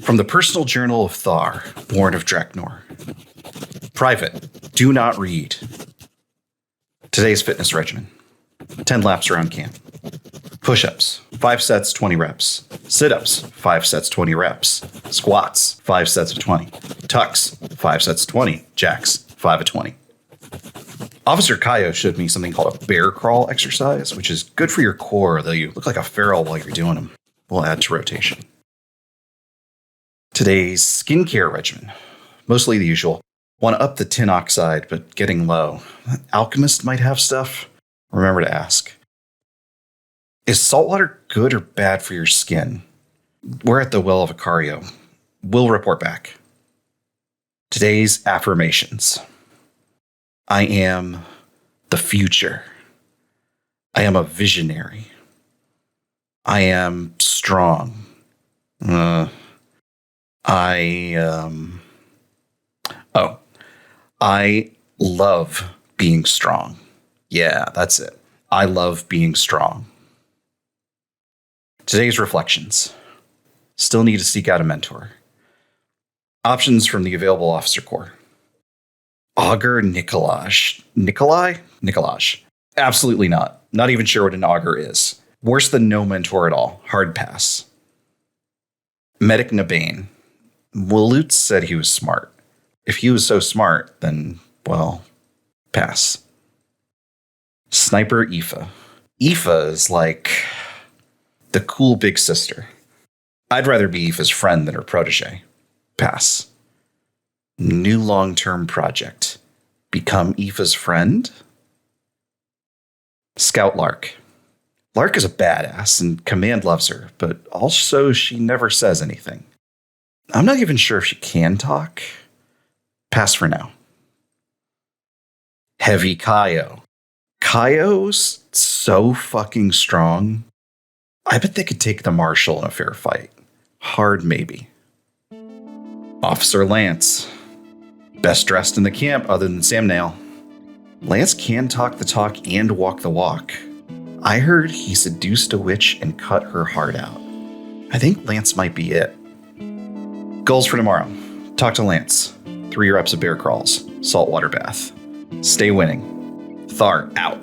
From the personal journal of Thar, born of Draknor. Private, do not read. Today's fitness regimen. 10 laps around camp. Push-ups, 5 sets, 20 reps. Sit-ups, 5 sets, 20 reps. Squats, 5 sets of 20. Tucks, 5 sets of 20. Jacks, 5 of 20. Officer Kayo showed me something called a bear crawl exercise, which is good for your core, though you look like a feral while you're doing them. We'll add to rotation. Today's skincare regimen. Mostly the usual. Want to up the tin oxide, but getting low. Alchemist might have stuff. Remember to ask. Is saltwater good or bad for your skin? We're at the Well of Icario. We'll report back. Today's affirmations. I am the future. I am a visionary. I am strong. I love being strong. Yeah, that's it. I love being strong. Today's reflections. Still need to seek out a mentor. Options from the available officer corps. Augur Nikolaj. Nikolaj. Absolutely not. Not even sure what an augur is. Worse than no mentor at all. Hard pass. Medic Nabane. Willute said he was smart. If he was so smart, then, well, pass. Sniper Aoife. Aoife is like the cool big sister. I'd rather be Aoife's friend than her protege. Pass. New long-term project. Become Aoife's friend? Scout Lark. Lark is a badass and Command loves her, but also she never says anything. I'm not even sure if she can talk. Pass for now. Heavy Kayo. Kayo's so fucking strong. I bet they could take the Marshal in a fair fight. Hard maybe. Officer Lance. Best dressed in the camp other than Sam Neill. Lance can talk the talk and walk the walk. I heard he seduced a witch and cut her heart out. I think Lance might be it. Goals for tomorrow. Talk to Lance. 3 reps of bear crawls. Saltwater bath. Stay winning. Thar out.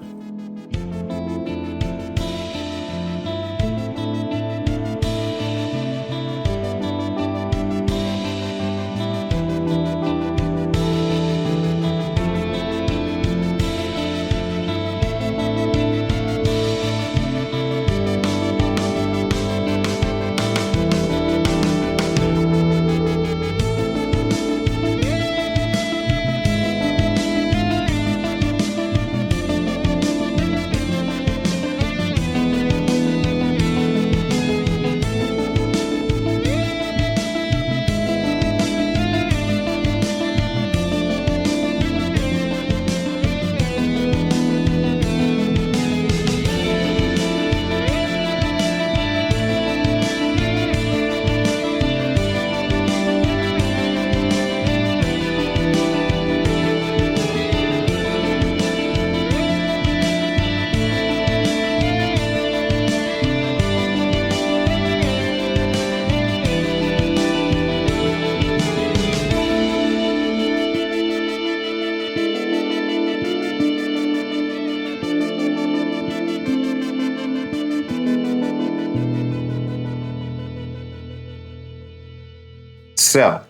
So,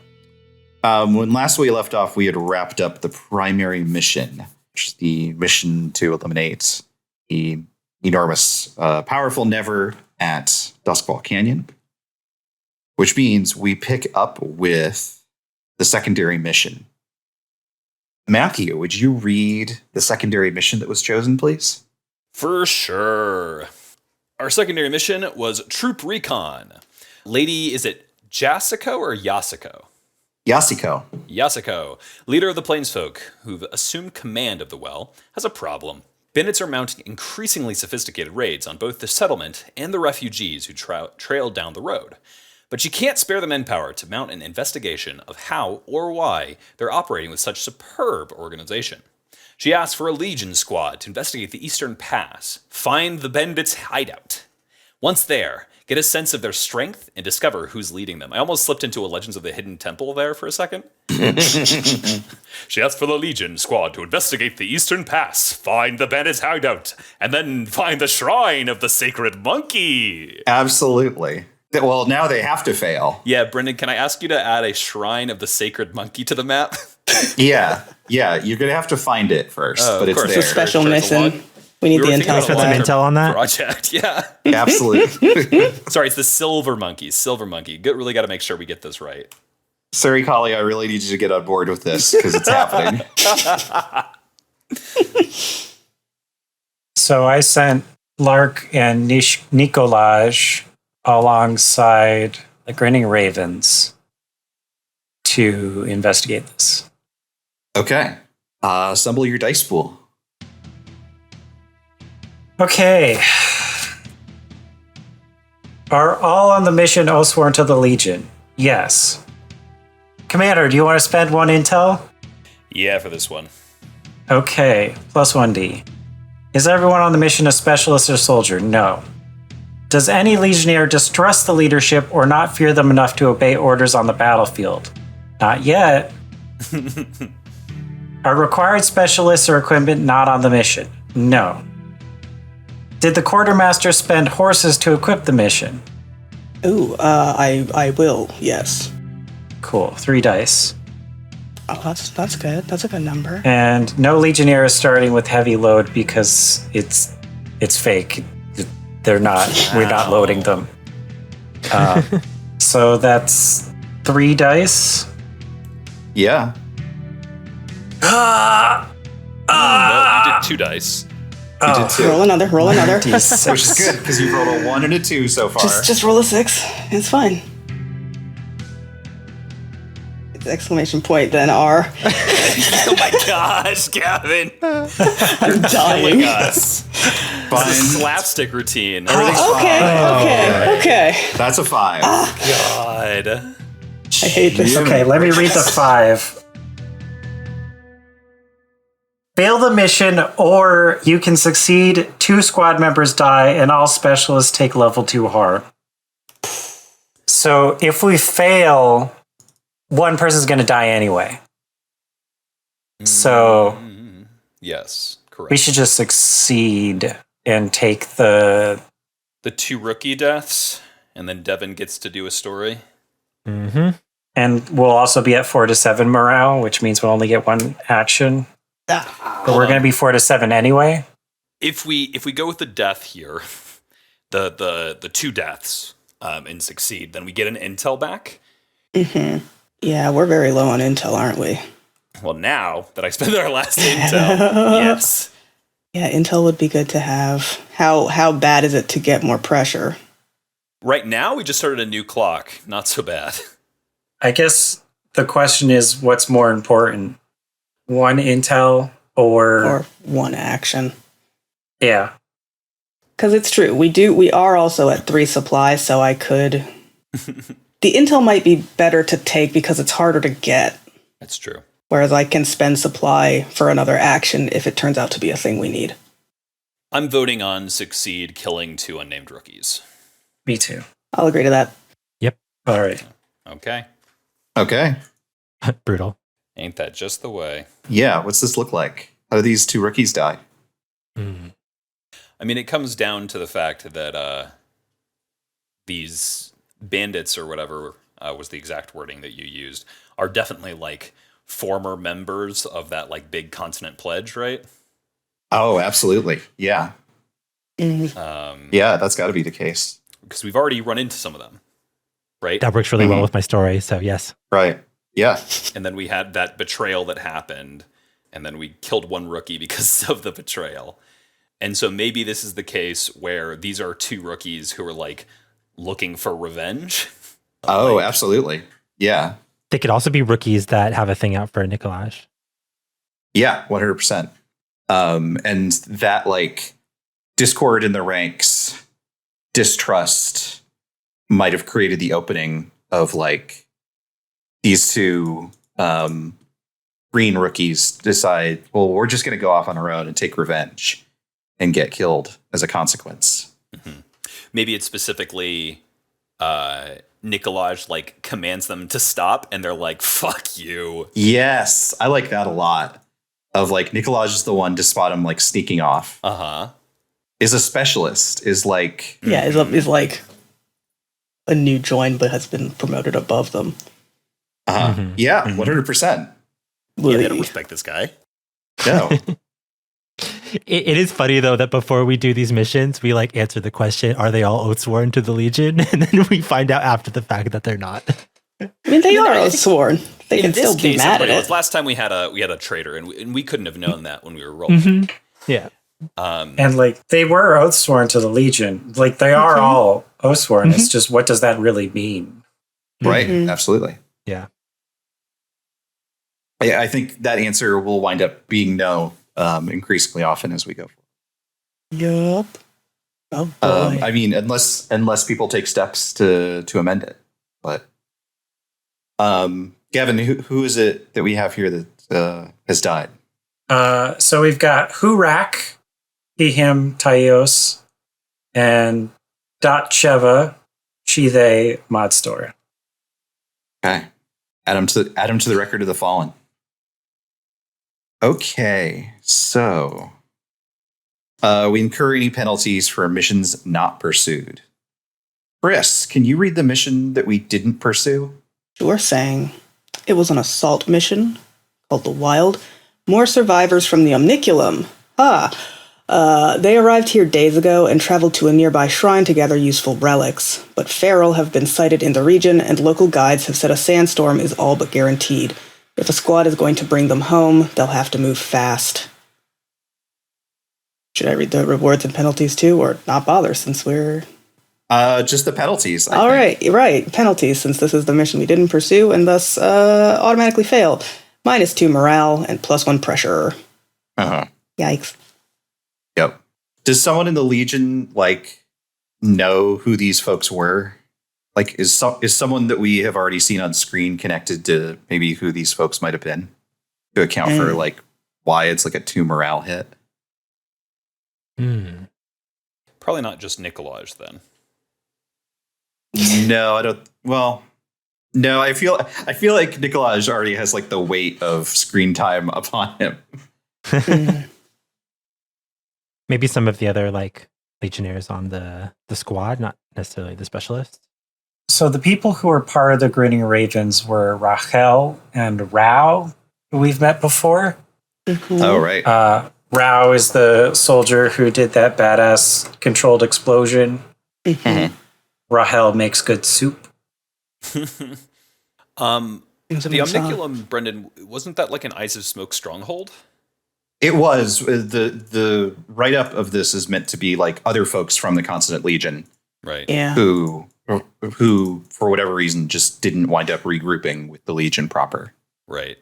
when last we left off, we had wrapped up the primary mission, which is the mission to eliminate the enormous, powerful Never at Duskfall Canyon, which means we pick up with the secondary mission. Matthew, would you read the secondary mission that was chosen, please? For sure. Our secondary mission was Troop Recon. Lady, is it Jasico or Yasuko? Yasuko. Yasuko, leader of the Plainsfolk, who've assumed command of the well, has a problem. Bandits are mounting increasingly sophisticated raids on both the settlement and the refugees who trailed down the road. But she can't spare the manpower to mount an investigation of how or why they're operating with such superb organization. She asks for a Legion squad to investigate the Eastern Pass, find the bandits' hideout. Once there, get a sense of their strength, and discover who's leading them. I almost slipped into a Legends of the Hidden Temple there for a second. She asks for the Legion squad to investigate the Eastern Pass, find the bandits' hideout, and then find the Shrine of the Sacred Monkey. Absolutely. Well, now they have to fail. Yeah, Brendan, can I ask you to add a Shrine of the Sacred Monkey to the map? Yeah, you're going to have to find it first, but it's there. It's a special mission. We need the intel. Put some intel on that? Project, yeah. Absolutely. Sorry, it's the Silver Monkey. Really got to make sure we get this right. Sorry, Kali, I really need you to get on board with this because it's happening. So I sent Lark and Nicolaj alongside the Grinning Ravens to investigate this. Okay. Assemble your dice pool. Okay. Are all on the mission OATHSWORN to the Legion? Yes. Commander, do you want to spend 1 intel? Yeah, for this one. Okay, plus 1d. Is everyone on the mission a specialist or soldier? No. Does any Legionnaire distrust the leadership or not fear them enough to obey orders on the battlefield? Not yet. Are required specialists or equipment not on the mission? No. Did the quartermaster spend horses to equip the mission? Ooh, I will, yes. Cool, 3 dice. Oh, that's good. That's a good number. And no Legionnaire is starting with heavy load because it's fake. They're not. We're not loading them. So that's 3 dice. Yeah. No, you did 2 dice. You did 2. Roll another. Which is good because you've rolled a 1 and a 2 so far. Just roll a 6. It's fine. Exclamation point, then R. Oh my gosh, Gavin. I'm dying. Us. It's a slapstick routine. Okay. That's a 5. God. I hate this. Okay, let me read the 5. Fail the mission, or you can succeed. 2 squad members die, and all specialists take level 2 harm. So if we fail, 1 person's going to die anyway. So yes, correct. We should just succeed and take the 2 rookie deaths, and then Devin gets to do a story. Mm-hmm. And we'll also be at 4 to 7 morale, which means we'll only get 1 action. But we're going to be 4 to 7 anyway. If we go with the death here, the 2 deaths, and succeed, then we get an intel back. Mm-hmm. Yeah, we're very low on intel, aren't we? Well, now that I spent our last intel, yes. Yeah, intel would be good to have. How bad is it to get more pressure? Right now, we just started a new clock. Not so bad. I guess the question is, what's more important? 1 intel or 1 action? Yeah. Because it's true. We are also at 3 supplies, so I could... The intel might be better to take because it's harder to get. That's true. Whereas I can spend supply for another action if it turns out to be a thing we need. I'm voting on succeed, killing 2 unnamed rookies. Me too. I'll agree to that. Yep. All right. Okay. Brutal. Ain't that just the way? Yeah, what's this look like? How do these 2 rookies die? Mm. I mean, it comes down to the fact that these bandits or whatever was the exact wording that you used are definitely like former members of that like big continent pledge, right? Oh, absolutely. Yeah. Mm-hmm. Yeah, that's got to be the case. Because we've already run into some of them, right? That works really well with my story, so yes. Right. Yeah. And then we had that betrayal that happened, and then we killed 1 rookie because of the betrayal. And so maybe this is the case where these are 2 rookies who are like looking for revenge. Oh, absolutely. Yeah. They could also be rookies that have a thing out for Nicolaj. Yeah, 100%. And that like discord in the ranks, distrust might have created the opening of like these 2 green rookies decide, well, we're just going to go off on our own and take revenge and get killed as a consequence. Mm-hmm. maybe it's specifically Nikolaj like commands them to stop, and they're like, "Fuck you." Yes, I like that a lot. Of like Nikolaj is the one to spot him like sneaking off. Is a specialist. Is like is like a new join, but has been promoted above them. Yeah, 100%. Yeah, they don't respect this guy. No. It is funny though that before we do these missions, we like answer the question, "Are they all OATHSWORN to the Legion?" And then we find out after the fact that they're not. I mean, they are OATHSWORN. They can still be mad at it. Last time we had a traitor, and we couldn't have known that when we were rolling. Yeah. And like they were OATHSWORN to the Legion. Like they are all OATHSWORN. It's just, what does that really mean? Right. Absolutely. Yeah. I think that answer will wind up being no increasingly often as we go forward. Yup. Oh boy. I mean, unless people take steps to amend it. But Gavin, who is it that we have here that has died? So we've got Hurak, he, him, Taios, and Datcheva, she, they, Modstor. Okay. Add him to the record of the fallen. Okay, so we incur any penalties for missions not pursued. Kris, can you read the mission that we didn't pursue? Sure thing. It was an assault mission called the Wild. More survivors from the Omniculum. They arrived here days ago and traveled to a nearby shrine to gather useful relics. But feral have been sighted in the region, and local guides have said a sandstorm is all but guaranteed. If a squad is going to bring them home, they'll have to move fast. Should I read the rewards and penalties too, or not bother since we're... Just the penalties. I think. Right. Penalties, since this is the mission we didn't pursue and thus automatically fail. -2 morale and +1 pressure. Yikes. Yep. Does someone in the Legion like know who these folks were? Like, is someone that we have already seen on screen connected to maybe who these folks might have been to account for like why it's like a 2 morale hit? Probably not just Nikolaj then. No, I don't. Well, no, I feel like Nikolaj already has like the weight of screen time upon him. Maybe some of the other like Legionnaires on the squad, not necessarily the specialists. So the people who were part of the Grinning Ravens were Rachel and Rao, who we've met before. Oh, right. Rao is the soldier who did that badass controlled explosion. Rahel makes good soup. The Omniculum, Brendan, wasn't that like an Eyes of Smoke stronghold? It was. The write-up of this is meant to be like other folks from the Consonant Legion. Right. Yeah. Who, for whatever reason, just didn't wind up regrouping with the Legion proper. Right.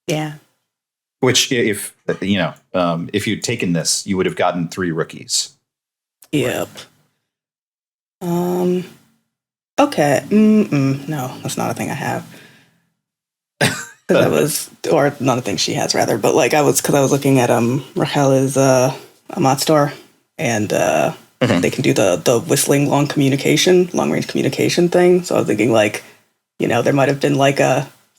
Yeah. Which, if you'd taken this, you would have gotten 3 rookies. Yep. Okay. No, that's not a thing I have. Or not a thing she has, rather. But like, because I was looking at Rachel is a Modstor, and they can do the whistling long range communication thing. So I was thinking like, there might have been like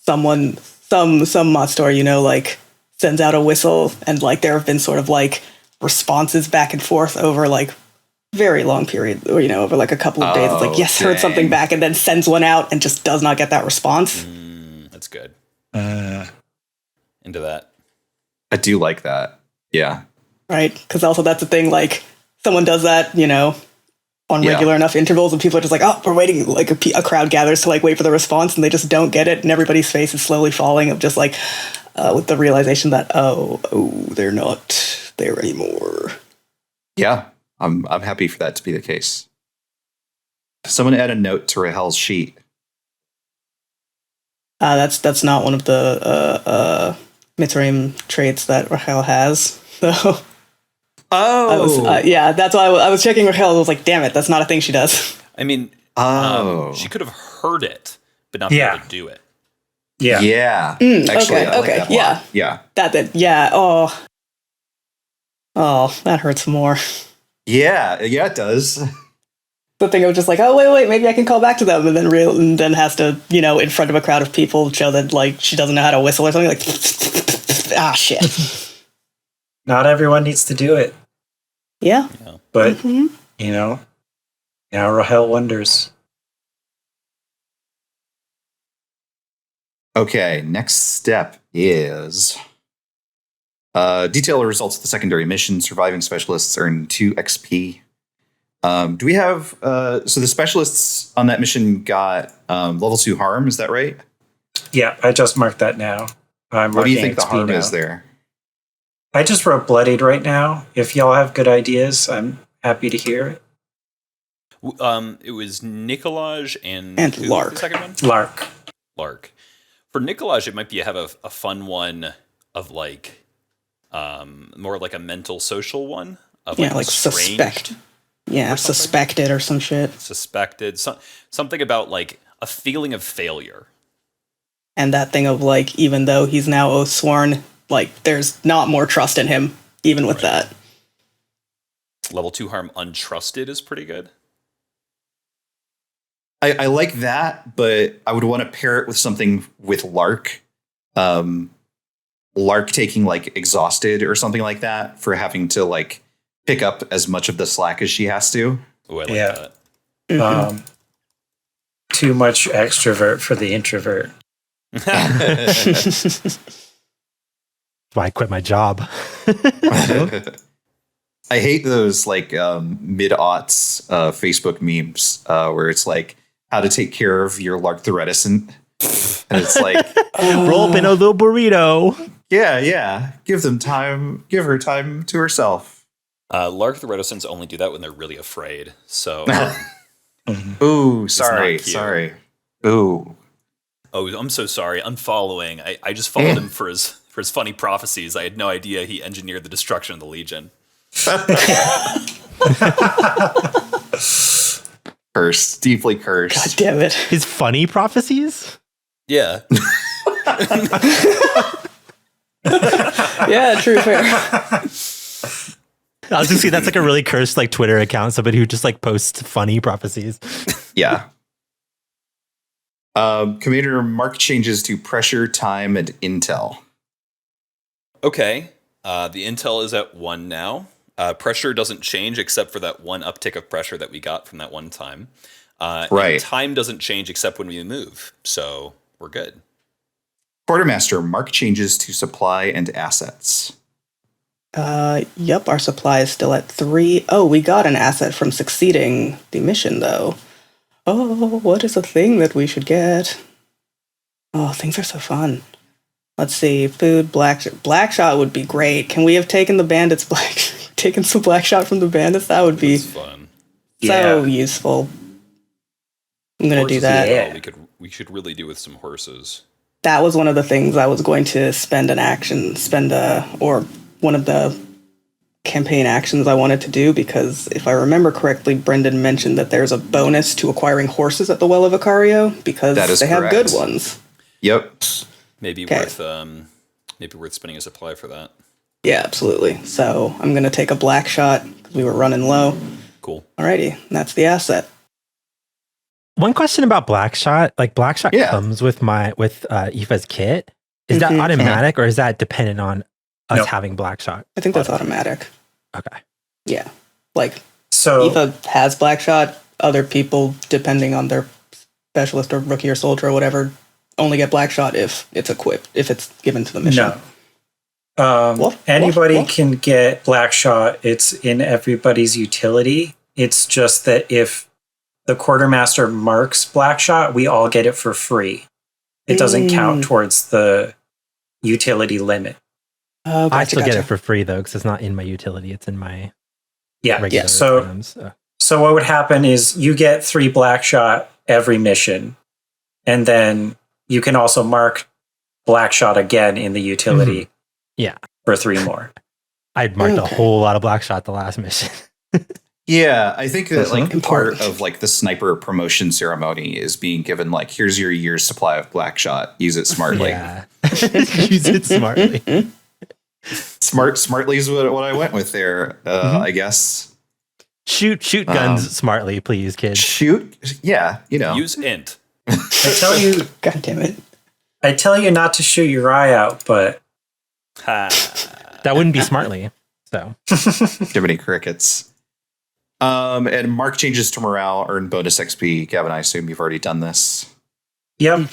some Modstor, like sends out a whistle, and like there have been sort of like responses back and forth over like very long period, or over like a couple of days. It's like, yes, heard something back, and then sends one out and just does not get that response. That's good. Into that. I do like that. Yeah. Right, because also that's the thing, like someone does that, on regular enough intervals, and people are just like, oh, we're waiting, like a crowd gathers to like wait for the response, and they just don't get it, and everybody's face is slowly falling of just like with the realization that they're not there anymore. Yeah, I'm happy for that to be the case. Someone add a note to Rahel's sheet. That's not one of the Mitzrayim traits that Rachel has. So, that's why I was checking Rachel. I was like, damn it, that's not a thing she does. I mean, she could have heard it, but not be able to do it. Yeah. Yeah. Actually, okay. Yeah. Yeah. Yeah. Oh, that hurts more. Yeah, it does. the thing of just like, oh wait, maybe I can call back to them, and then has to, in front of a crowd of people, show that like she doesn't know how to whistle or something, like shit. Not everyone needs to do it. Yeah. But now Rahel wonders. Okay, next step is detail the results of the secondary mission. Surviving specialists earn 2 XP. Do we have so the specialists on that mission got level 2 harm? Is that right? Yeah, I just marked that now. What do you think the XP harm now. is there? I just wrote bloodied right now. If y'all have good ideas, I'm happy to hear it. It was Nicolaj and who was Lark. the second one? Lark. For Nicolaj, it might be have a fun one of like more like a mental social one of Yeah, like strange suspect. Yeah, or something? suspected or some shit. Suspected, something about like a feeling of failure. And that thing of like, even though he's now OATHSWORN, like there's not more trust in him, even with that. Level 2 harm untrusted is pretty good. I like that, but I would want to pair it with something with Lark. Lark taking like exhausted or something like that for having to like pick up as much of the slack as she has to. Oh, I like that. Mm-hmm. Too much extrovert for the introvert. That's why I quit my job. I hate those like mid-aughts Facebook memes where it's like how to take care of your Lark the Reticent. And it's like, Roll up in a little burrito. yeah. Give her time to herself. Lark the Reticents only do that when they're really afraid. So, Ooh, not sorry. Ooh. oh, I'm so sorry. Unfollowing. I just followed him for his funny prophecies. I had no idea he engineered the destruction of the Legion. Cursed, deeply cursed. God damn it. His funny prophecies? Yeah. Yeah, true, fair. I was just saying that's like a really cursed like Twitter account, somebody who just like posts funny prophecies. Yeah. Commander Mark changes to pressure, time, and intel. Okay. The intel is at 1 now. Pressure doesn't change except for that one uptick of pressure that we got from that one time. Right. And time doesn't change except when we move. So we're good. Quartermaster Mark changes to supply and assets. Yep, our supply is still at 3. Oh, we got an asset from succeeding the mission, though. Oh, what is a thing that we should get? Oh, things are so fun. Let's see, food, Blackshot would be great. Can we have taken taken some Blackshot from the bandits? That would be That's fun. so useful. I'm gonna do Horses that. as well. We should really do with some horses. That was one of the things I was going to or one of the campaign actions I wanted to do, because if I remember correctly, Brendan mentioned that there's a bonus to acquiring horses at the Well of Icario because That is they have correct. good ones. Yep. Maybe worth spending a supply for that. Yeah, absolutely. So I'm going to take a Blackshot because we were running low. Cool. Alrighty, that's the asset. One question about Blackshot. Like Blackshot Yeah. comes with Aoife's kit. Is that Mhm. automatic or is that dependent on us No. having Blackshot? I think that's automatic. Okay. Yeah. Like, So Aoife has Blackshot. Other people, depending on their specialist or rookie or soldier or whatever, only get Blackshot if it's equipped, if it's given to the mission. no. Anybody What? can get Blackshot. It's in everybody's utility. It's just that if the quartermaster marks Blackshot, we all get it for free. It doesn't count towards the utility limit. Oh, I still get gotcha. it for free though, because it's not in my utility. It's in my Yeah. regular So items. So what would happen is you get 3 Blackshot every mission, and then you can also mark Blackshot again in the utility. Yeah. For 3 more. I'd marked a Okay. whole lot of Blackshot the last mission. Yeah, I think that like Important. part of like the sniper promotion ceremony is being given like, here's your year's supply of Blackshot. Use it smartly. Yeah. Use it smartly. Smartly is what I went with there, I guess. Shoot guns smartly, please, kids. Shoot. Yeah, Use int. I tell you, God damn it. I tell you not to shoot your eye out, but Ha. That wouldn't be smartly. So Jiminy crickets. And mark changes to morale, earn bonus XP. Gavin, I assume you've already done this. yep.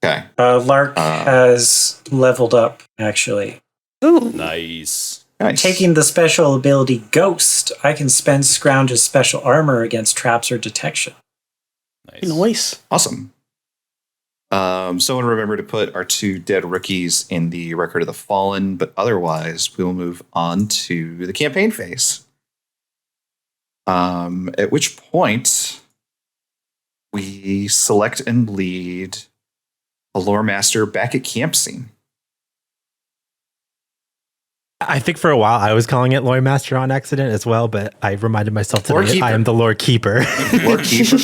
Okay. Lark has leveled up, actually. Nice. Nice. Taking the special ability Ghost, I can spend Scrounge's special armor against traps or detection. Nice. Awesome. Someone remember to put our 2 dead rookies in the Record of the Fallen, but otherwise we will move on to the campaign phase. At which point we select and lead a lore master back at camp scene. I think for a while I was calling it Lore Master on accident as well, but I reminded myself Lore today Keeper. I am the Lore Keeper. Lore Keeper.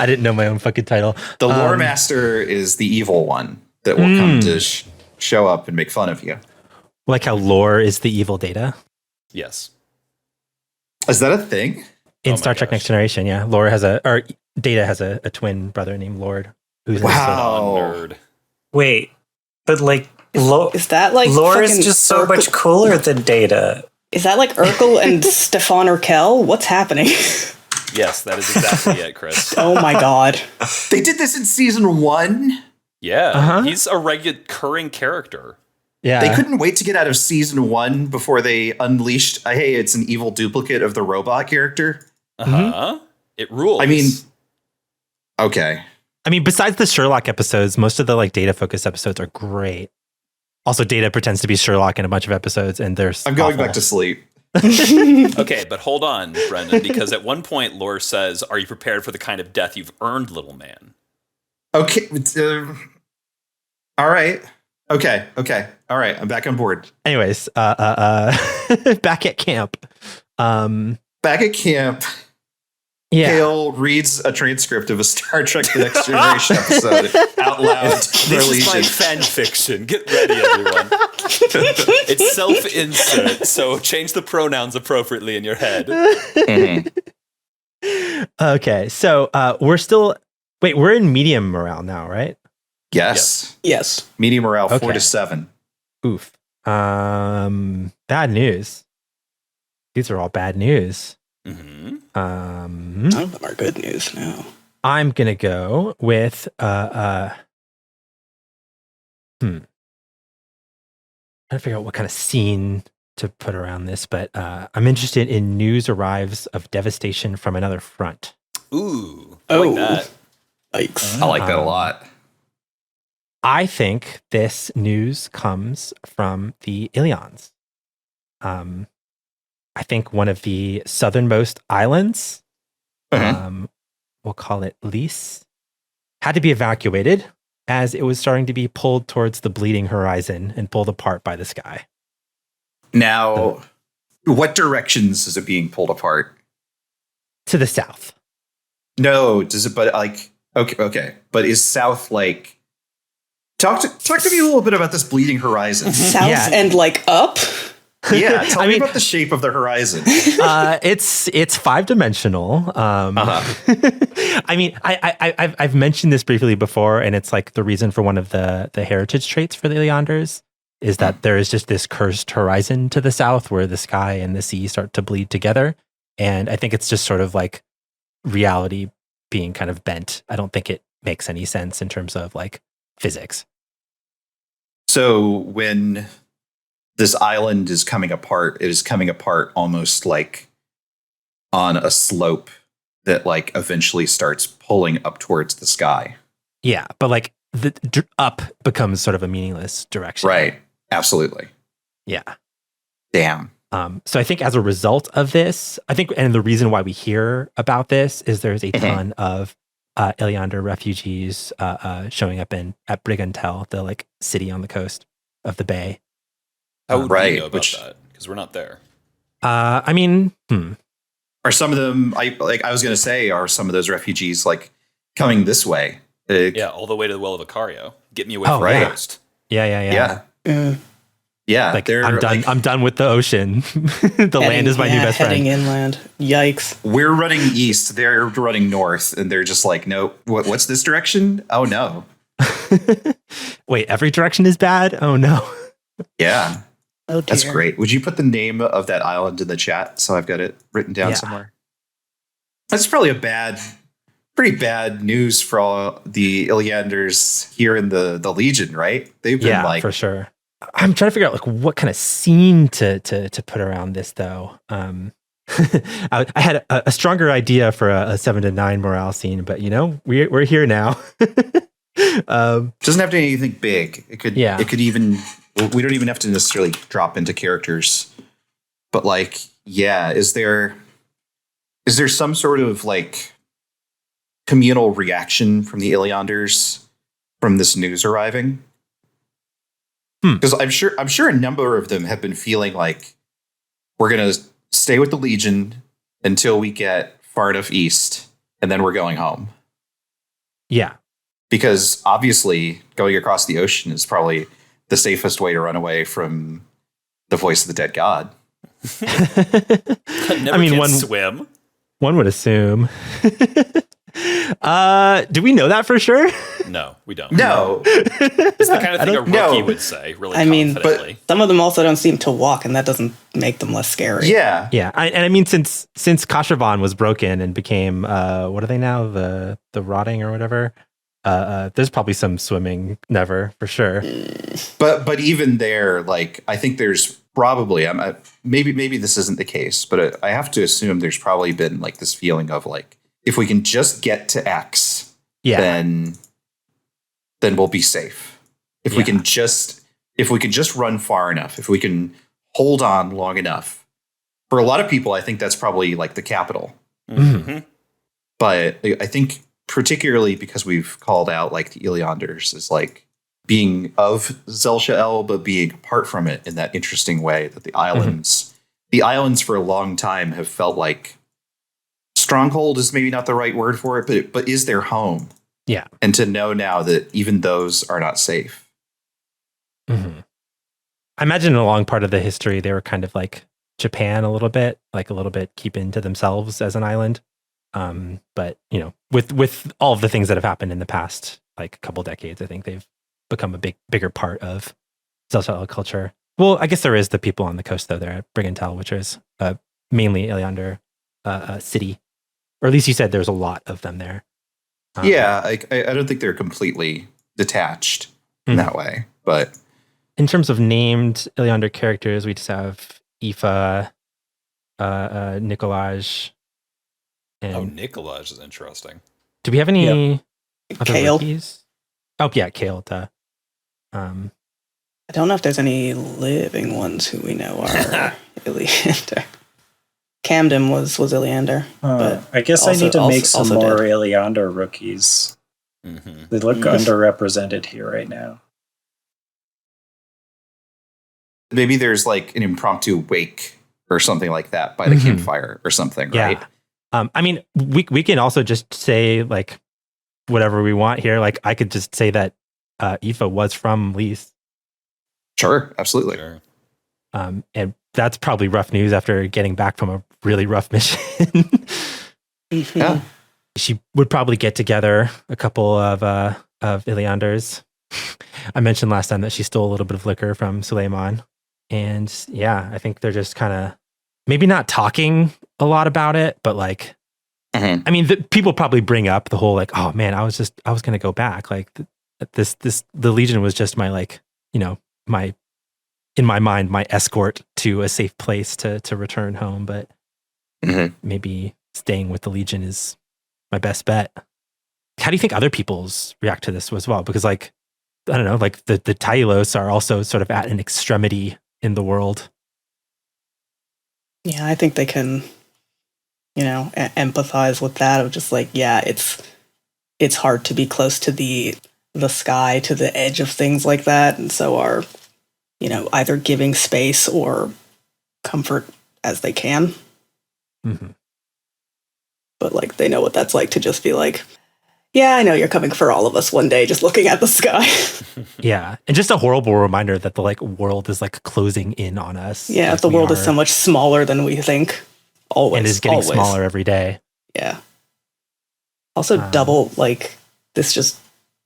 I didn't know my own fucking title. The lore master is the evil one that will come to show up and make fun of you. Like how Lore is the evil Data Yes. Is that a thing? in Oh my Star Trek gosh. Next Generation. Yeah, Data has a twin brother named Lord. Who's Wow. Nerd. Wait, but like, Is that like Lore is fucking just so Urkel- much cooler than Data. Is that like Urkel and Stefan Urkel? What's happening? Yes, that is exactly it, Chris. Oh my god. They did this in season 1. Yeah, he's a recurring character. Yeah, They couldn't wait to get out of season 1 before they unleashed, hey, it's an evil duplicate of the robot character. Uh-huh. It rules. I mean, okay. I mean, besides the Sherlock episodes, most of the like Data focused episodes are great. Also, Data pretends to be Sherlock in a bunch of episodes, and there's I'm going back to sleep. okay, but hold on, Brendan, because at one point Lore says, "Are you prepared for the kind of death you've earned, little man?" Okay. All right. Okay. All right. I'm back on board. Anyways, back at camp. Back at camp, Yeah. Hale reads a transcript of a Star Trek The Next Generation episode out loud to the This is my Legion. fan fiction. Get ready, everyone. It's self-insert, so change the pronouns appropriately in your head. Okay, so we're in medium morale now, right? Yes. Yes. Medium morale, 4 Okay. to 7. Oof. Bad news. These are all bad news. Mm-hmm. None of them are good news now. I'm gonna go with trying to figure out what kind of scene to put around this, but I'm interested in news arrives of devastation from another front. Ooh, I like that. Yikes. I like that a lot. I think this news comes from the Ilions. I think one of the southernmost islands, we'll call it Lys, had to be evacuated as it was starting to be pulled towards the bleeding horizon and pulled apart by the sky. Now, what directions is it being pulled apart? To the south. No, does it? But like, okay. But is south like? Talk to me a little bit about this bleeding horizon. South Yeah. and like up? Yeah, tell I me mean- about the shape of the horizon. It's 5-dimensional. I mean, I've mentioned this briefly before, and it's like the reason for one of the heritage traits for the Ilianders is that there is just this cursed horizon to the south where the sky and the sea start to bleed together. And I think it's just sort of like reality being kind of bent. I don't think it makes any sense in terms of like physics. So when this island is coming apart, it is coming apart almost like on a slope that like eventually starts pulling up towards the sky. Yeah, but like the up becomes sort of a meaningless direction. Right. Absolutely. Yeah. Damn. So I think as a result of this, and the reason why we hear about this is there's a ton of Iliander refugees showing up at Brigantel, the like city on the coast of the bay. How would Right, we know about which- that? Because we're not there. I mean, Are some of them? I was going to say, are some of those refugees like coming this way? Yeah, all the way to the Well of Icario. Get me away Oh, from right. the coast. yeah. Yeah. Yeah, Like they're I'm done. like, I'm done with the ocean. The land is my new best heading friend. inland. Yikes. we're running east, they're running north, and they're just like, nope. What's this direction? Oh no. Wait, every direction is bad? Oh no. Yeah, Oh dear. that's great. Would you put the name of that island in the chat so I've got it written down Yeah. somewhere? That's probably pretty bad news for all the Ilianders here in the Legion, right? They've been Yeah, like, for sure. I'm trying to figure out like what kind of scene to put around this though. I had a stronger idea for a 7 to 9 morale scene, but we're here now. doesn't have to be anything big. It could even, we don't even have to necessarily drop into characters, but like, yeah, is there some sort of like communal reaction from the Ilianders from this news arriving? Because I'm sure a number of them have been feeling like we're going to stay with the Legion until we get far enough east, and then we're going home. Yeah. Because obviously going across the ocean is probably the safest way to run away from the voice of the dead god. Never swim. One would assume. Do we know that for sure? No, we don't. No. It's the kind of thing a rookie would say, really confidently. But some of them also don't seem to walk, and that doesn't make them less scary. Yeah. Yeah. I mean, since Kashavan was broken and became, what are they now? The rotting or whatever. There's probably some swimming never for sure. But even there, like, I think there's probably, maybe this isn't the case, but I have to assume there's probably been like this feeling of like, if we can just get to X, then we'll be safe. If we can just run far enough, if we can hold on long enough. For a lot of people, I think that's probably like the capital. Mm-hmm. But I think particularly because we've called out like the Ilianders as like being of Zelsha El, but being apart from it in that interesting way that the islands for a long time have felt like stronghold is maybe not the right word for it, but is their home. Yeah. And to know now that even those are not safe. Mm-hmm. I imagine in a long part of the history, they were kind of like Japan a little bit keeping to themselves as an island. But with all of the things that have happened in the past, like a couple decades, I think they've become a bigger part of Zelda culture. Well, I guess there is the people on the coast though there at Brigantel, which is mainly Iliander city, or at least you said there's a lot of them there. I don't think they're completely detached in that way, but in terms of named Iliander characters, we just have Aoife, Nicolaj. And Nicolaj is interesting. Do we have any other Kale? rookies? Oh yeah, Kale. I don't know if there's any living ones who we know are Iliander. Camden was Iliander. But I guess I need to make some more Iliander rookies. Mm-hmm. They look underrepresented here right now. maybe there's like an impromptu wake or something like that by the campfire or something, right? I mean, we can also just say like whatever we want here. Like I could just say that Aoife was from Lys. Sure, absolutely. Sure. And that's probably rough news after getting back from a really rough mission. Yeah. She would probably get together a couple of Ilianders. I mentioned last time that she stole a little bit of liquor from Suleiman. And yeah, I think they're just kind of maybe not talking a lot about it, but like, I mean, people probably bring up the whole like, oh man, I was going to go back. Like the Legion was just my like, you know, in my mind, my escort to a safe place to return home. But maybe staying with the Legion is my best bet. How do you think other people's react to this as well? Because like, I don't know, like the Tylos are also sort of at an extremity in the world. Yeah, I think they can, you know, empathize with that of just like, yeah, it's hard to be close to the sky, to the edge of things like that. And so are, you know, either giving space or comfort as they can. Mm-hmm. But like, they know what that's like to just be like, Yeah, I know you're coming for all of us one day, just looking at the sky. Yeah. And just a horrible reminder that the world is closing in on us. Yeah, the world is so much smaller than we think. Always. And is getting smaller every day. Yeah. Also double, this just,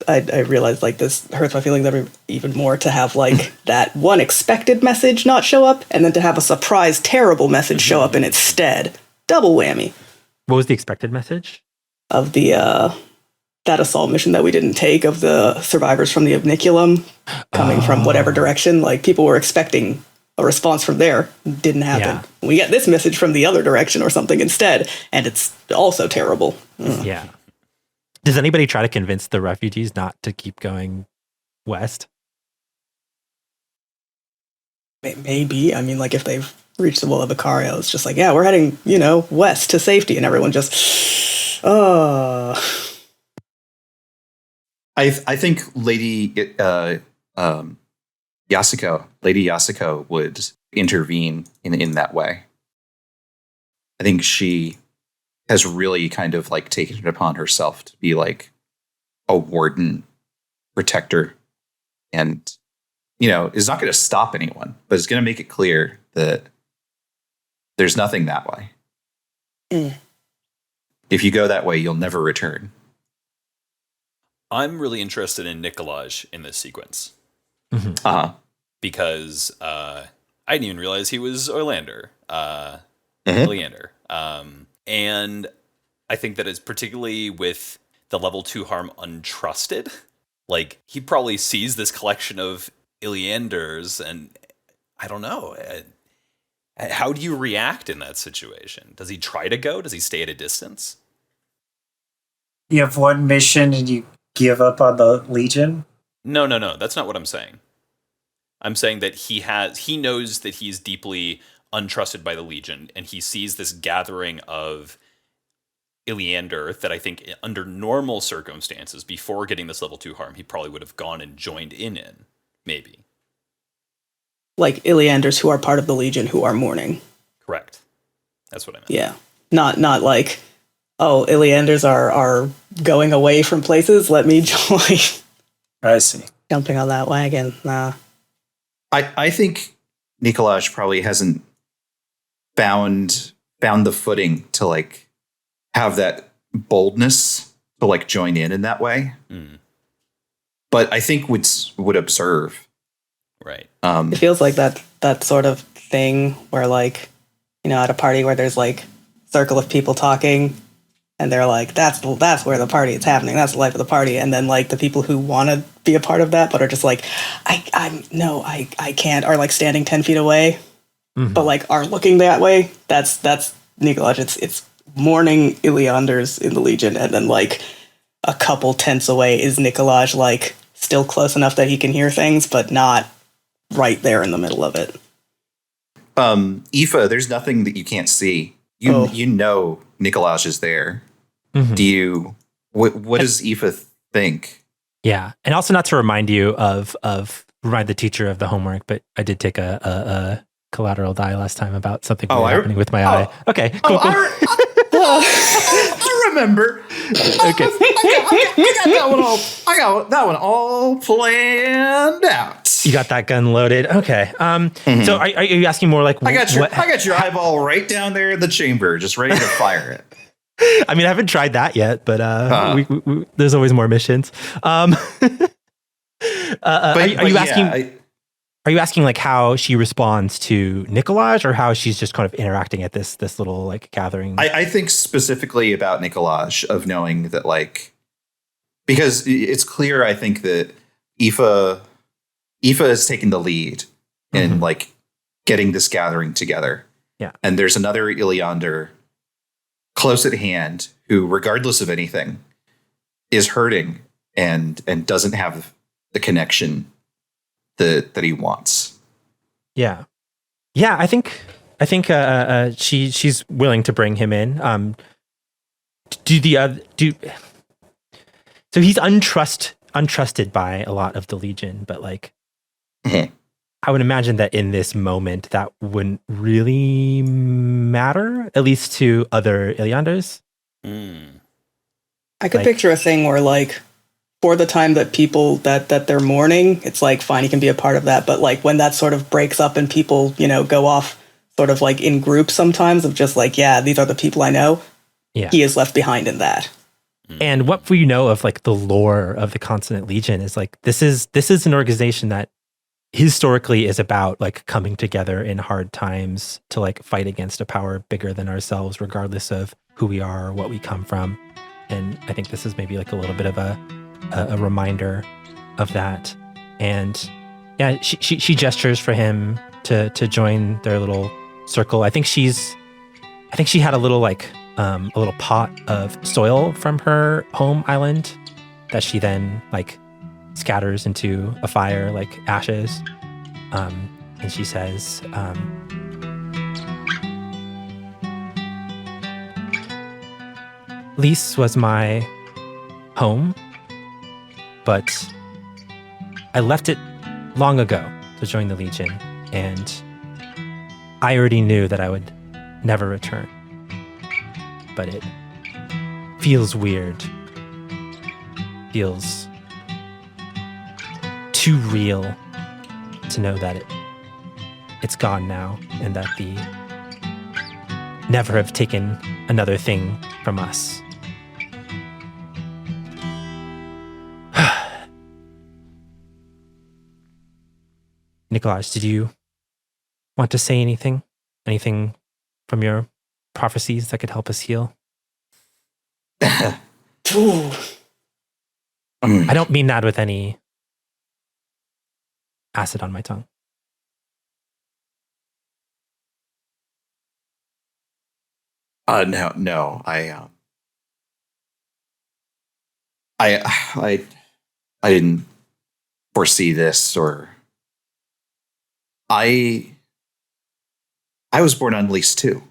I realized this hurts my feelings even more to have that one expected message not show up, and then to have a surprise terrible message show up in its stead. Double whammy. What was the expected message? Of the, that assault mission that we didn't take, of the survivors from the Obniculum coming from whatever direction. People were expecting a response from there. Didn't happen. Yeah. We get this message from the other direction or something instead, and it's also terrible. Yeah. Does anybody try to convince the refugees not to keep going west? Maybe. I mean, if they've reached the will of Icario, it's just we're heading, west to safety, and everyone just, I think Lady Yasuko would intervene in that way. I think she has really kind of taken it upon herself to be a warden, protector, and is not going to stop anyone, but is going to make it clear that there's nothing that way. If you go that way, you'll never return. I'm really interested in Nikolaj in this sequence. Mm-hmm. Because I didn't even realize he was Orlander. Leander. And I think that it's particularly with the level 2 harm untrusted. He probably sees this collection of Ilianders, and I don't know. How do you react in that situation? Does he try to go? Does he stay at a distance? You have one mission and you give up on the Legion? No. That's not what I'm saying. I'm saying that he knows that he's deeply untrusted by the Legion, and he sees this gathering of Iliander that I think under normal circumstances, before getting this level 2 harm, he probably would have gone and joined in, maybe. Ilianders who are part of the Legion who are mourning. Correct. That's what I meant. Yeah. Not Ilianders are going away from places, let me join. I see. Jumping on that wagon. Nah. I think Nikolaj probably hasn't found the footing to have that boldness to join in that way. But I think would observe. Right. It feels like that sort of thing where at a party where there's circle of people talking, and they're that's where the party is happening. That's the life of the party. And then the people who want to be a part of that, but are just I can't, are standing 10 feet away, but are looking that way. That's Nikolaj. It's mourning Ilianders in the Legion, and then a couple tents away is Nikolaj, still close enough that he can hear things, but not right there in the middle of it. Aoife, there's nothing that you can't see. You know Nikolaj is there. Do what does Aoife think? Yeah. And also, not to remind you remind the teacher of the homework, but I did take a collateral die last time about something happening with my eye. Okay, cool. I remember. Okay. I got that one all planned out. You got that gun loaded. Okay. So are you asking more I got your eyeball right down there in the chamber, just ready to fire it. I mean, I haven't tried that yet, but there's always more missions. Are you asking? Are you asking how she responds to Nikolaj, or how she's just kind of interacting at this little gathering? I think specifically about Nikolaj, of knowing that because it's clear, I think that Aoife has taken the lead in getting this gathering together. Yeah. And there's another Iliander close at hand who, regardless of anything, is hurting and doesn't have the connection that he wants. Yeah. I think she's willing to bring him in. So he's untrusted by a lot of the Legion, but I would imagine that in this moment that wouldn't really matter, at least to other Ilianders. I could Like- picture a thing where, like, for the time that people that they're mourning, it's like fine, he can be a part of that. But like when that sort of breaks up and people, go off sort of like in groups sometimes of just like, yeah, these are the people I know. Yeah. He is left behind in that. And what we know of like the lore of the Consonant Legion is like this is an organization that historically is about like coming together in hard times to like fight against a power bigger than ourselves, regardless of who we are or what we come from. And I think this is maybe like a little bit of a reminder of that. And yeah, she gestures for him to join their little circle. I think she had a little like a little pot of soil from her home island that she then like scatters into a fire like ashes. And she says, Lys was my home, but I left it long ago to join the Legion, and I already knew that I would never return. But it feels weird. Feels too real to know that it's gone now, and that the never have taken another thing from us. Nikolaj, did you want to say anything? Anything from your prophecies that could help us heal? Ooh. I don't mean that with any acid on my tongue. No. I didn't foresee this, or I was born on lease too.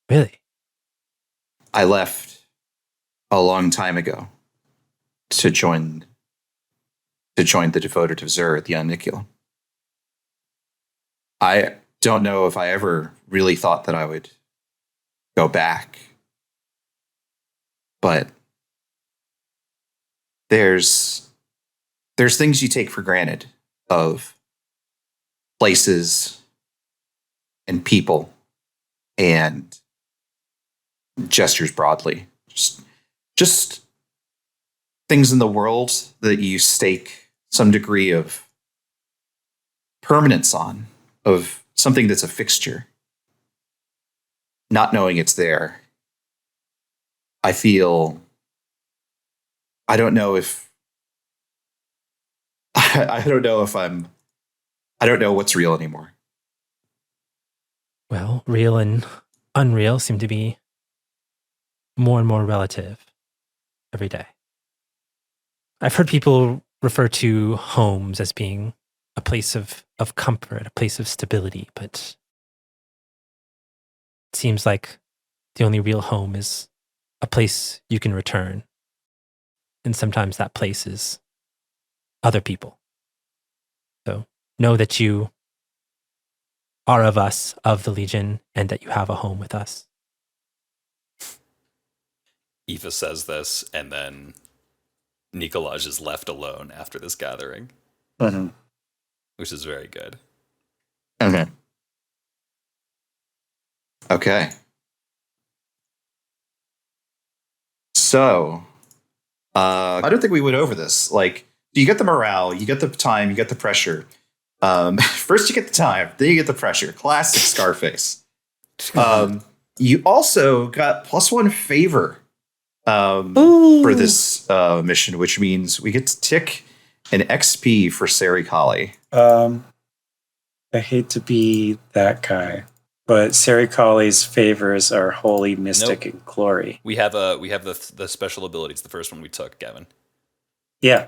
Really? I left a long time ago to join the devoted of Zur at the Aniculum. I don't know if I ever really thought that I would go back, but there's things you take for granted of places and people and gestures broadly. Just things in the world that you stake some degree of permanence on, of something that's a fixture. Not knowing it's there, I don't know what's real anymore. Well, real and unreal seem to be more and more relative every day. I've heard people refer to homes as being a place of comfort, a place of stability, but it seems like the only real home is a place you can return. And sometimes that place is other people. So know that you are of us, of the Legion, and that you have a home with us. Aoife says this, and then Nikolaj is left alone after this gathering, which is very good. Okay. So, I don't think we went over this. Like, you get the morale, you get the time, you get the pressure. First you get the time, then you get the pressure. Classic Scarface. You also got +1 favor for this mission, which means we get to tick an XP for Sari Kali. I hate to be that guy, but Sari Kali's favors are holy, mystic, and glory. We have the special abilities. The first one we took, Gavin. Yeah.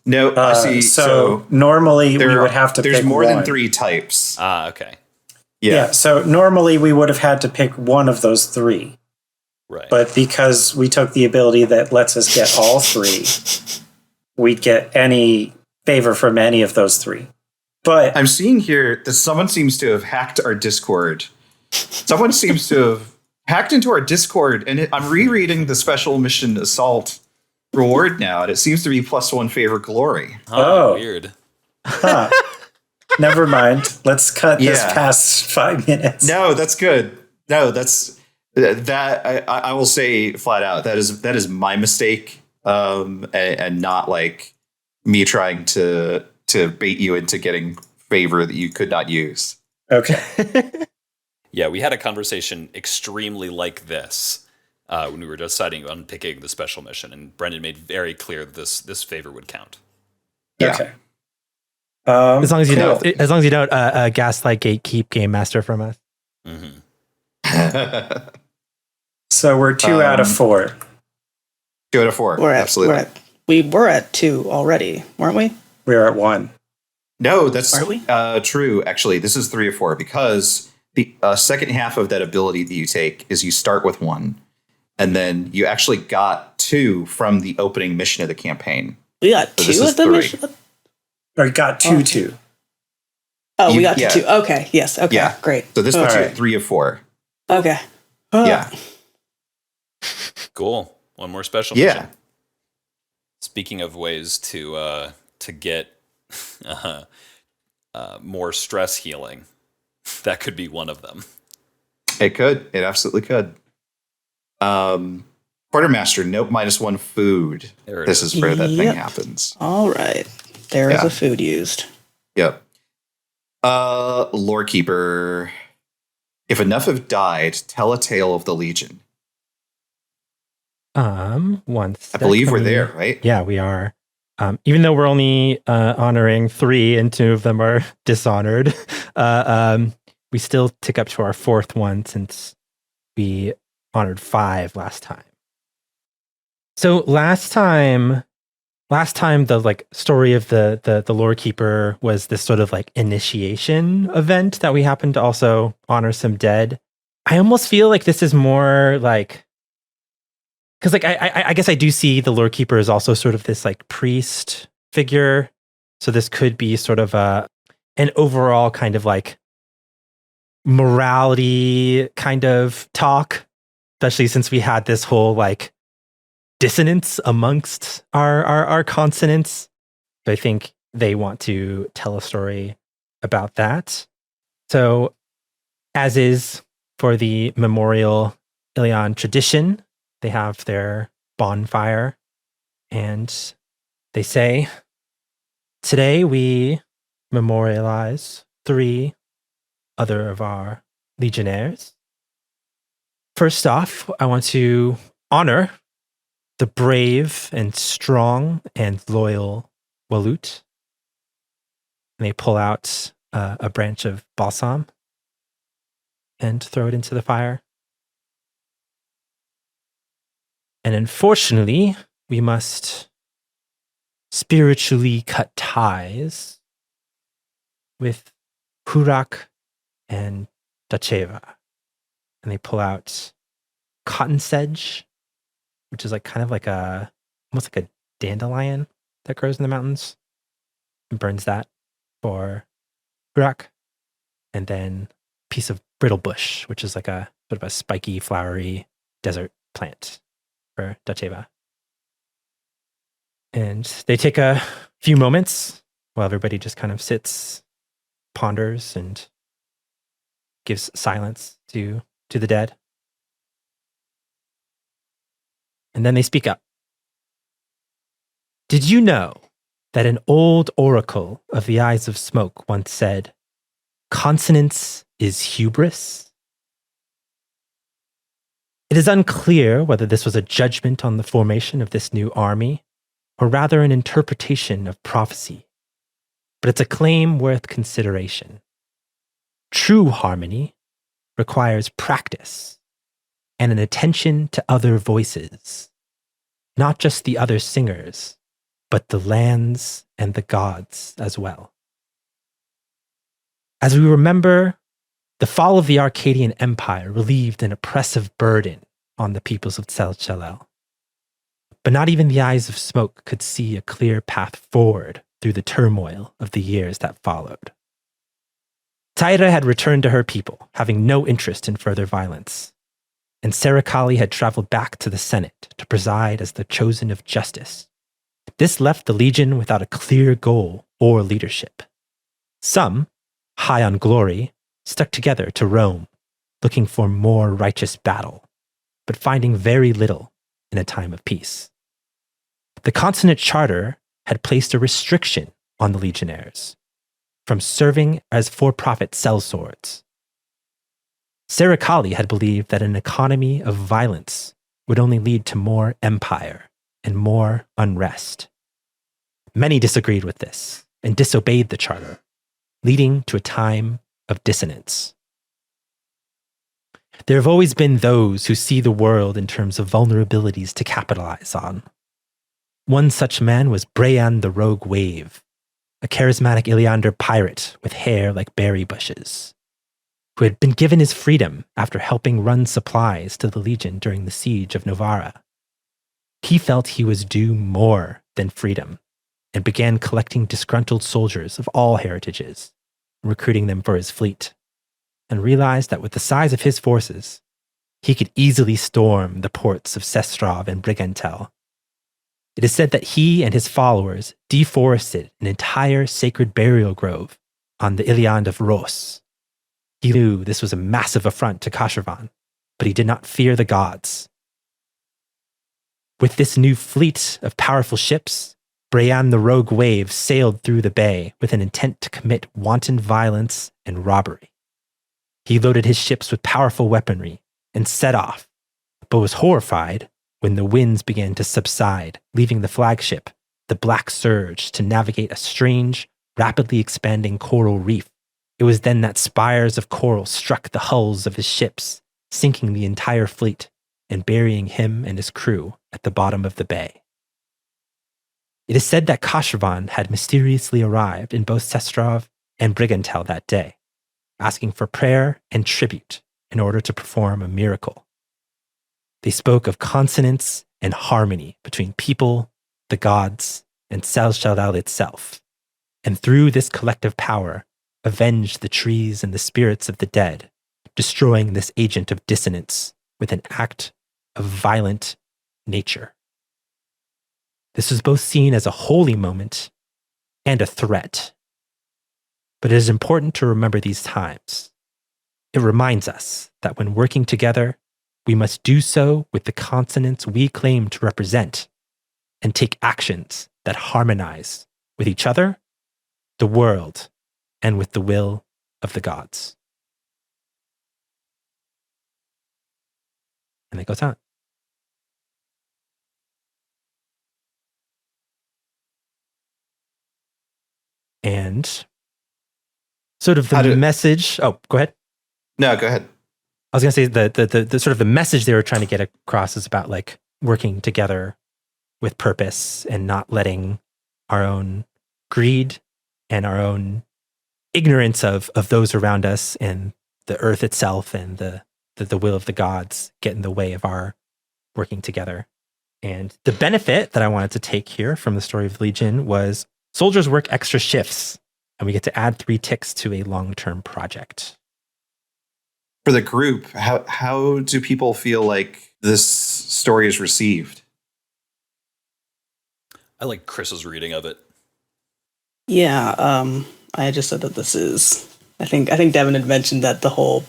No, I see. So normally we would have to pick there's more one. than 3 types. Okay. Yeah, so normally we would have had to pick one of those 3. Right. But because we took the ability that lets us get all 3, we'd get any favor from any of those 3. But I'm seeing here that someone seems to have hacked our Discord. Someone seems to have hacked into our Discord, and I'm rereading the special mission assault reward now, and it seems to be +1 favor glory. Oh, weird. Huh. Never mind. Let's cut this past 5 minutes. No, that's good. No, that's that. I will say flat out that is my mistake, and not like me trying to bait you into getting favor that you could not use. Okay. Yeah, we had a conversation extremely like this when we were deciding on picking the special mission, and Brendan made very clear that this favor would count. Yeah. Okay. As long as you don't, gaslight gatekeep game master from us. Mm-hmm. So we're 2 out of 4. 2 out of 4. Absolutely. We were at 2 already, weren't we? We are at 1. No, that's Are we? True. Actually, this is 3 of 4 because the second half of that ability that you take is you start with 1, and then you actually got 2 from the opening mission of the campaign. We got 2 at the 3. mission? Or we got 2. Oh, we got to 2. Okay, yes. Okay, Yeah. Great. So this puts you right. at 3 of 4. Okay. Yeah. Cool. One more special Yeah. mission. Speaking of ways to get more stress healing, that could be one of them. It could. It absolutely could. Quartermaster, nope, -1 food. There it This is. is where that thing Yep. happens. All right. There is Yeah. a food used. Yep. Lorekeeper. If enough have died, tell a tale of the Legion. One I sec, believe let we're me- there, right? Yeah, we are. Even though we're only honoring 3 and 2 of them are dishonored, we still tick up to our 4th one since we honored 5 last time. So last time the like story of the lore keeper was this sort of like initiation event that we happened to also honor some dead. I almost feel like this is more like, because like I guess I do see the lore keeper as also sort of this like priest figure. So this could be sort of an overall kind of like morality kind of talk, especially since we had this whole like dissonance amongst our consonants. So I think they want to tell a story about that. So as is for the memorial Ilion tradition, they have their bonfire and they say, today we memorialize 3 other of our legionnaires. First off, I want to honor the brave and strong and loyal Walut. And they pull out a branch of balsam and throw it into the fire. And unfortunately, we must spiritually cut ties with Hurak and Dacheva. And they pull out cotton sedge, which is like kind of like almost like a dandelion that grows in the mountains, and burns that for Hurak. And then a piece of brittle bush, which is like a sort of a spiky, flowery desert plant for Dacheva. And they take a few moments while everybody just kind of sits, ponders, and gives silence to the dead. And then they speak up. Did you know that an old oracle of the Eyes of Smoke once said, consonance is hubris? It is unclear whether this was a judgment on the formation of this new army, or rather an interpretation of prophecy, but it's a claim worth consideration. True harmony requires practice and an attention to other voices, not just the other singers, but the lands and the gods as well. As we remember, the fall of the Arcadian Empire relieved an oppressive burden on the peoples of Tsel Chalel. But not even the Eyes of Smoke could see a clear path forward through the turmoil of the years that followed. Taira had returned to her people, having no interest in further violence. and Sericali had traveled back to the Senate to preside as the chosen of justice. This left the Legion without a clear goal or leadership. Some, high on glory, stuck together to Rome, looking for more righteous battle, but finding very little in a time of peace. The Consonant Charter had placed a restriction on the legionnaires from serving as for-profit sellswords. Sericali had believed that an economy of violence would only lead to more empire and more unrest. Many disagreed with this and disobeyed the charter, leading to a time of dissonance. There have always been those who see the world in terms of vulnerabilities to capitalize on. One such man was Brean the Rogue Wave, a charismatic Iliander pirate with hair like berry bushes, who had been given his freedom after helping run supplies to the Legion during the siege of Novara. He felt he was due more than freedom and began collecting disgruntled soldiers of all heritages, recruiting them for his fleet, and realized that with the size of his forces, he could easily storm the ports of Sestrov and Brigantel. It is said that he and his followers deforested an entire sacred burial grove on the Iliand of Ros. He knew this was a massive affront to Kashavan, but he did not fear the gods. With this new fleet of powerful ships, Brean the Rogue Wave sailed through the bay with an intent to commit wanton violence and robbery. He loaded his ships with powerful weaponry and set off, but was horrified when the winds began to subside, leaving the flagship, the Black Surge, to navigate a strange, rapidly expanding coral reef. It was then that spires of coral struck the hulls of his ships, sinking the entire fleet and burying him and his crew at the bottom of the bay. It is said that Kashavan had mysteriously arrived in both Sestrov and Brigantel that day, asking for prayer and tribute in order to perform a miracle. They spoke of consonance and harmony between people, the gods, and Sel-Shadal itself, and through this collective power, avenged the trees and the spirits of the dead, destroying this agent of dissonance with an act of violent nature. This was both seen as a holy moment and a threat. But it is important to remember these times. It reminds us that when working together, we must do so with the consonants we claim to represent and take actions that harmonize with each other, the world, and with the will of the gods. And it goes on. And sort of the message. Oh, go ahead. No, go ahead. I was going to say the sort of the message they were trying to get across is about like working together with purpose and not letting our own greed and our own ignorance of those around us and the earth itself and the will of the gods get in the way of our working together. And the benefit that I wanted to take here from the story of Legion was soldiers work extra shifts, and we get to add 3 ticks to a long-term project. For the group, how do people feel like this story is received? I like Kris's reading of it. Yeah, I just said that this is. I think Devin had mentioned that the whole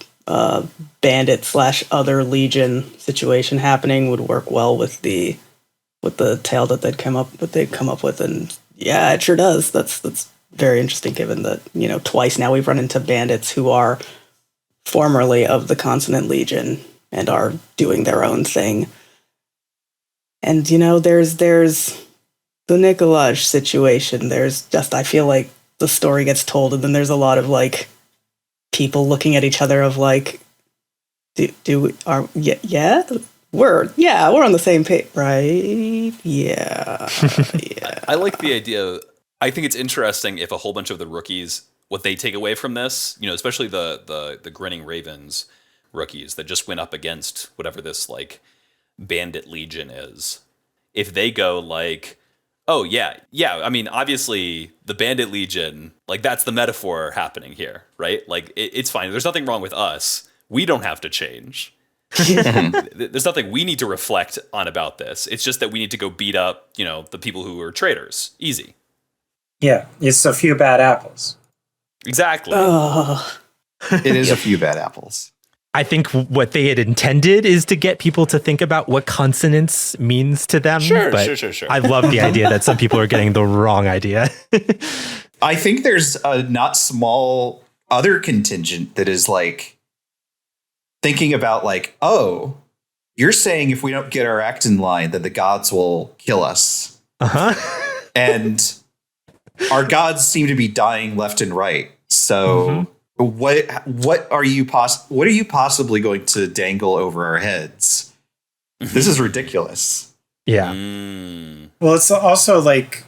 bandit / other Legion situation happening would work well with the tale that they'd come up with, and yeah, it sure does. That's very interesting, given that twice now we've run into bandits who are formerly of the Consonant Legion and are doing their own thing. And there's the McLeod situation. There's just, I feel like the story gets told, and then there's a lot of like people looking at each other of like, we're on the same page, right? Yeah. Yeah. I like the idea. I think it's interesting if a whole bunch of the rookies, what they take away from this, especially the Grinning Ravens rookies that just went up against whatever this like bandit legion is. If they go like, oh yeah, I mean, obviously the bandit legion, like that's the metaphor happening here, right? Like it's fine. There's nothing wrong with us. We don't have to change. There's nothing we need to reflect on about this. It's just that we need to go beat up, the people who are traitors. Easy. Yeah, it's a few bad apples. Exactly. It is a few bad apples. I think what they had intended is to get people to think about what consonance means to them. Sure. I love the idea that some people are getting the wrong idea. I think there's a not small other contingent that is like thinking about like, oh, you're saying if we don't get our act in line, then the gods will kill us. And our gods seem to be dying left and right. So what are you possibly going to dangle over our heads? This is ridiculous. Yeah. Well, it's also like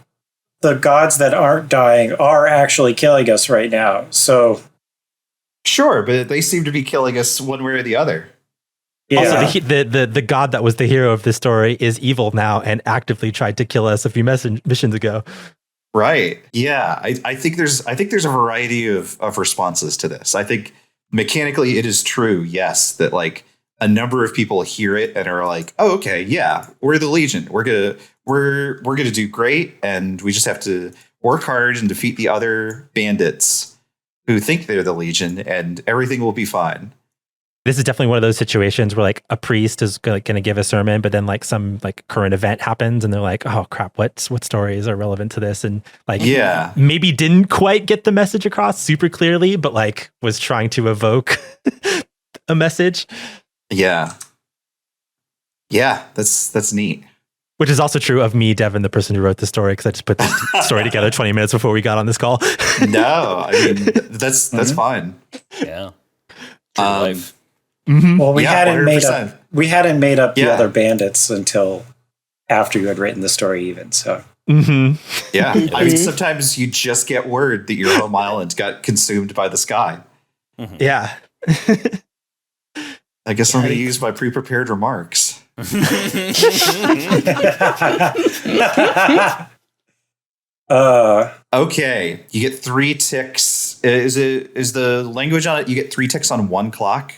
the gods that aren't dying are actually killing us right now. So sure, but they seem to be killing us one way or the other. yeah. Also, the god that was the hero of this story is evil now and actively tried to kill us a few missions ago. Right. Yeah. I think there's a variety of responses to this. I think mechanically it is true, yes, that like a number of people hear it and are like, oh, okay, yeah, we're the Legion. We're gonna do great, and we just have to work hard and defeat the other bandits who think they're the Legion, and everything will be fine. This is definitely one of those situations where like a priest is going to give a sermon, but then like some like current event happens and they're like, oh crap, what stories are relevant to this? And like, maybe didn't quite get the message across super clearly, but like was trying to evoke a message. Yeah. Yeah. That's neat. Which is also true of me, Devin, the person who wrote the story, because I just put this story together 20 minutes before we got on this call. No, I mean, that's fine. Yeah. True life. Well, we hadn't 100%. made up the other bandits until after you had written the story, even. So, yeah. I mean, sometimes you just get word that your home island got consumed by the sky. Yeah. I guess I'm going to use my pre-prepared remarks. Okay, you get 3 ticks. Is the language on it? You get 3 ticks on 1 clock.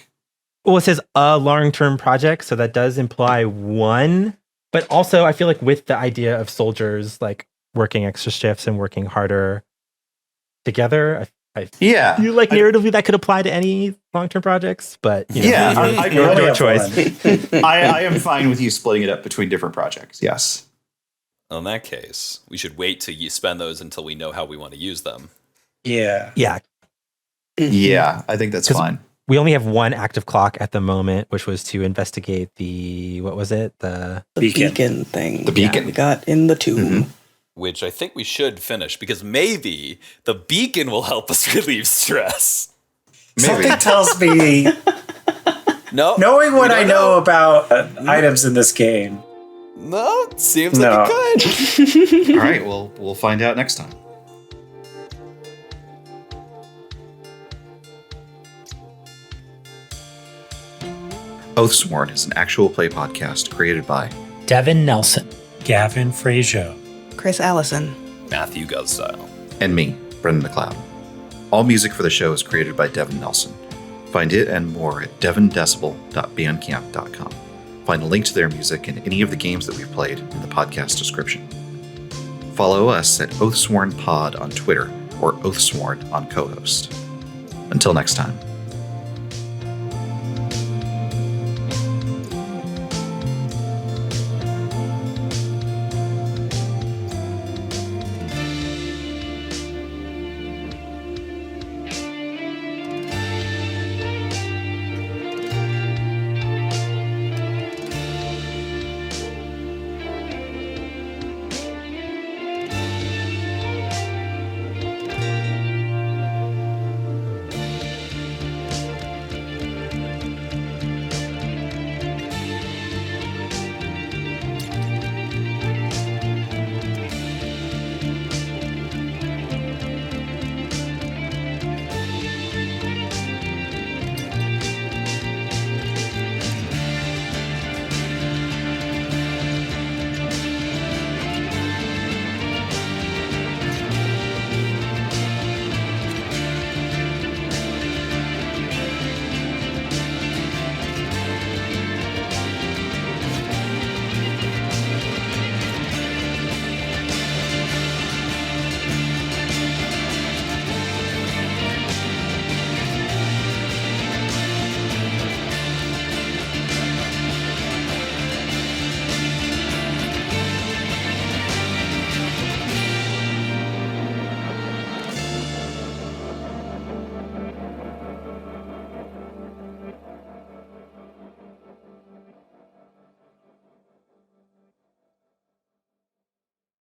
Well, it says a long-term project, so that does imply 1. But also, I feel like with the idea of soldiers like working extra shifts and working harder together, I feel like narratively that could apply to any long-term projects. But your choice. I am fine with you splitting it up between different projects. Yes. Well, in that case, we should wait to spend those until we know how we want to use them. Yeah. Yeah. Yeah, I think that's fine. We only have 1 active clock at the moment, which was to investigate the beacon thing. The beacon we got in the tomb. Which I think we should finish because maybe the beacon will help us relieve stress. Maybe. Something tells me, No, knowing what I know about items in this game. No, seems like it could. All right, well, we'll find out next time. Oathsworn is an actual play podcast created by Devin Nelson, Gavin Fregeau, Kris Allison, Matthew Guzdial, and me, Brendan McLeod. All music for the show is created by Devin Nelson. Find it and more at devindecibel.bandcamp.com. Find a link to their music and any of the games that we've played in the podcast description. Follow us at Oathsworn Pod on Twitter or Oathsworn on co-host. Until next time.